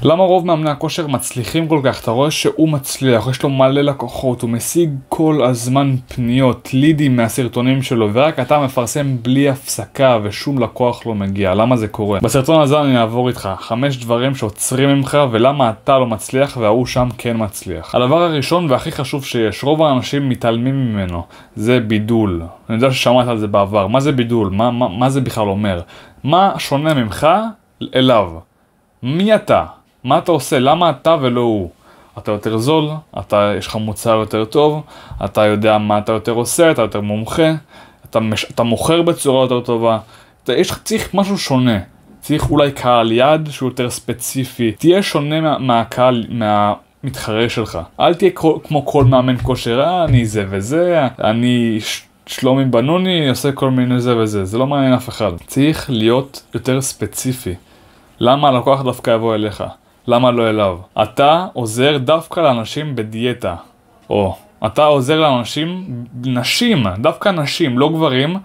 למה רוב מאמני הכושר מצליחים כל כך? אתה רואה שהוא מצליח, יש לו מלא לקוחות, הוא משיג כל הזמן פניות, לידים מהסרטונים שלו, ורק אתה מפרסם בלי הפסקה ושום לקוח לא מגיע. למה זה קורה? בסרטון הזה אני אעבור איתך 5 דברים שעוצרים ממך ולמה אתה לא מצליח והוא שם כן מצליח. הדבר הראשון והכי חשוב שיש, רוב האנשים מתעלמים ממנו, זה בידול. אני יודע ששמעת על זה בעבר. מה זה בידול? מה זה בכלל אומר? מה שונה ממך אליו? מי אתה? מה אתה עושה? למה אתה ולא הוא? אתה יותר זול, יש לך מוצר יותר טוב, אתה יודע מה אתה יותר עושה, אתה יותר מומחה, אתה מוכר בצורה יותר טובה. צריך משהו שונה. צריך אולי קהל יעד שהוא יותר ספציפי. תהיה שונה מהקהל, מהמתחרה שלך. אל תהיה כמו כל מאמן כושר, אני זה וזה, אני שלומי בנוני, עושה כל מיני זה וזה. זה לא מעניין אף אחד. צריך להיות יותר ספציפי. למה הלקוח דווקא יבוא אליך? למה לא אליו? אתה עוזר דווקא לאנשים בדיאטה. או, אתה עוזר לאנשים, נשים, דווקא נשים, לא גברים,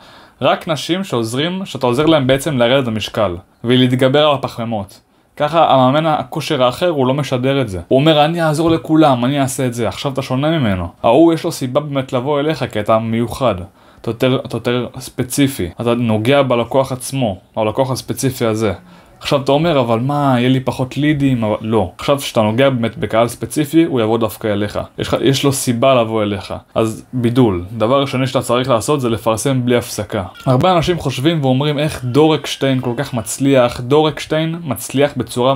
רק נשים שאתה עוזר להם בעצם לרדת במשקל, ולהתגבר על הפחמימות. ככה המאמן הכושר האחר הוא לא משדר את זה. הוא אומר, אני אעזור לכולם, אני אעשה את זה. עכשיו אתה שונה ממנו. ההוא יש לו סיבה באמת לבוא אליך, כי אתה מיוחד. אתה יותר ספציפי. אתה נוגע בלקוח עצמו, הלקוח הספציפי הזה. עכשיו אתה אומר, אבל מה, יהיה לי פחות לידים? אבל לא. עכשיו שאתה נוגע באמת בקהל ספציפי, הוא יבוא דווקא אליך. יש לו סיבה לבוא אליך. אז בידול. דבר ראשוני שאתה צריך לעשות זה לפרסם בלי הפסקה. הרבה אנשים חושבים ואומרים איך דור אקשטיין כל כך מצליח. דור אקשטיין מצליח בצורה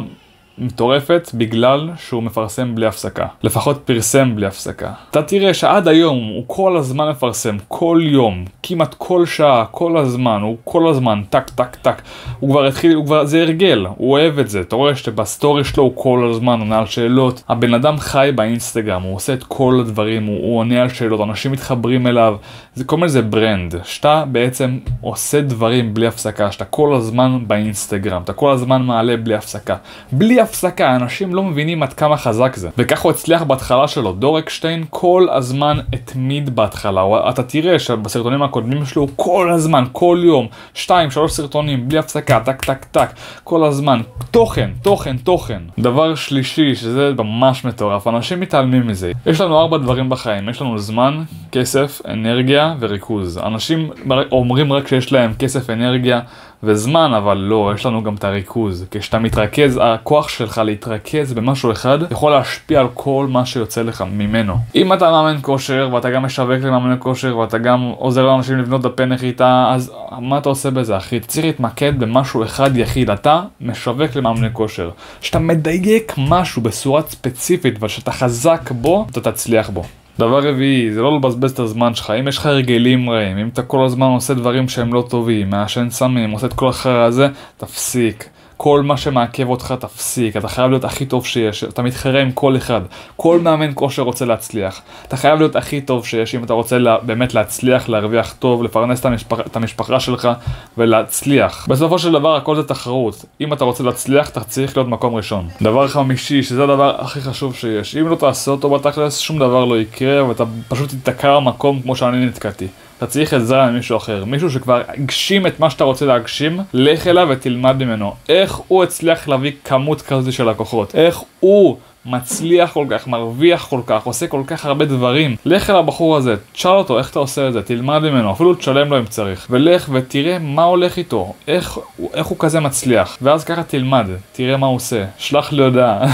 מטורפת בגלל שהוא מפרסם בלי הפסקה. לפחות פרסם בלי הפסקה. אתה תראה שעד היום הוא כל הזמן מפרסם, כל יום, כמעט כל שעה, כל הזמן, הוא כל הזמן, טק, טק, טק. הוא כבר התחיל, זה הרגל, הוא אוהב את זה. אתה רואה שבסטורי שלו הוא כל הזמן עונה על שאלות. הבן אדם חי באינסטגרם, הוא עושה את כל הדברים, הוא עונה על שאלות, אנשים מתחברים אליו. זה כל מיני זה ברנד, שאתה בעצם עושה דברים בלי הפסקה, שאתה כל הזמן באינסטגרם, אתה כל הזמן מעלה בלי הפסקה. בלי הפסקה, אנשים לא מבינים עד כמה חזק זה. וכך הוא הצליח בהתחלה שלו. דור אקשטיין כל הזמן התמיד בהתחלה. אתה תראה שבסרטונים הקודמים שלו כל הזמן, כל יום, 2-3 סרטונים, בלי הפסקה, טק טק טק, כל הזמן. תוכן, תוכן, תוכן. דבר שלישי, שזה ממש מטורף, אנשים מתעלמים מזה. יש לנו 4 דברים בחיים. יש לנו זמן, כסף, אנרגיה וריכוז. אנשים אומרים רק שיש להם כסף, אנרגיה וזמן, אבל לא, יש לנו גם את הריכוז. כשאתה מתרכז, הכוח שלך להתרכז במשהו אחד יכול להשפיע על כל מה שיוצא לך ממנו. אם אתה מאמן כושר ואתה גם משווק למאמן כושר ואתה גם עוזר לאנשים לבנות דפי נחיתה, אז מה אתה עושה בזה, אחי? צריך להתמקד במשהו אחד יחיד. אתה משווק למאמן כושר. שאתה מדייק משהו בצורה ספציפית ושאתה חזק בו, אתה תצליח בו. דבר רביעי, זה לא לבזבז את הזמן שלך. אם יש לך הרגלים רעים, אם אתה כל הזמן עושה דברים שהם לא טובים, מעשן סמים, עושה את כל החרא הזה, תפסיק. כל מה שמעכב אותך תפסיק. אתה חייב להיות הכי טוב שיש. אתה מתחרה עם כל אחד. כל מאמן כושר רוצה להצליח. אתה חייב להיות הכי טוב שיש אם אתה רוצה באמת להצליח, להרוויח טוב, לפרנס את המשפחה שלך ולהצליח. בסופו של דבר הכל זה תחרות. אם אתה רוצה להצליח, אתה צריך להיות מקום ראשון. דבר חמישי, שזה הדבר הכי חשוב שיש. אם לא תעשה אותו בתכלס, שום דבר לא יקרה ואתה פשוט תתקע במקום כמו שאני נתקעתי. אתה צריך עזרה ממישהו אחר, מישהו שכבר הגשים את מה שאתה רוצה להגשים, לך אליו ותלמד ממנו. איך הוא הצליח להביא כמות כזאת של לקוחות, איך הוא מצליח כל כך, מרוויח כל כך, עושה כל כך הרבה דברים. לך אל הבחור הזה, תשאל אותו איך אתה עושה את זה, תלמד ממנו, אפילו תשלם לו אם צריך. ולך ותראה מה הולך איתו, איך הוא כזה מצליח. ואז ככה תלמד, תראה מה הוא עושה. שלח לי הודעה,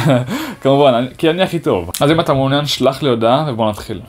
כמובן, כי אני הכי טוב. אז אם אתה מעוניין, שלח לי הודעה ובוא נתחיל.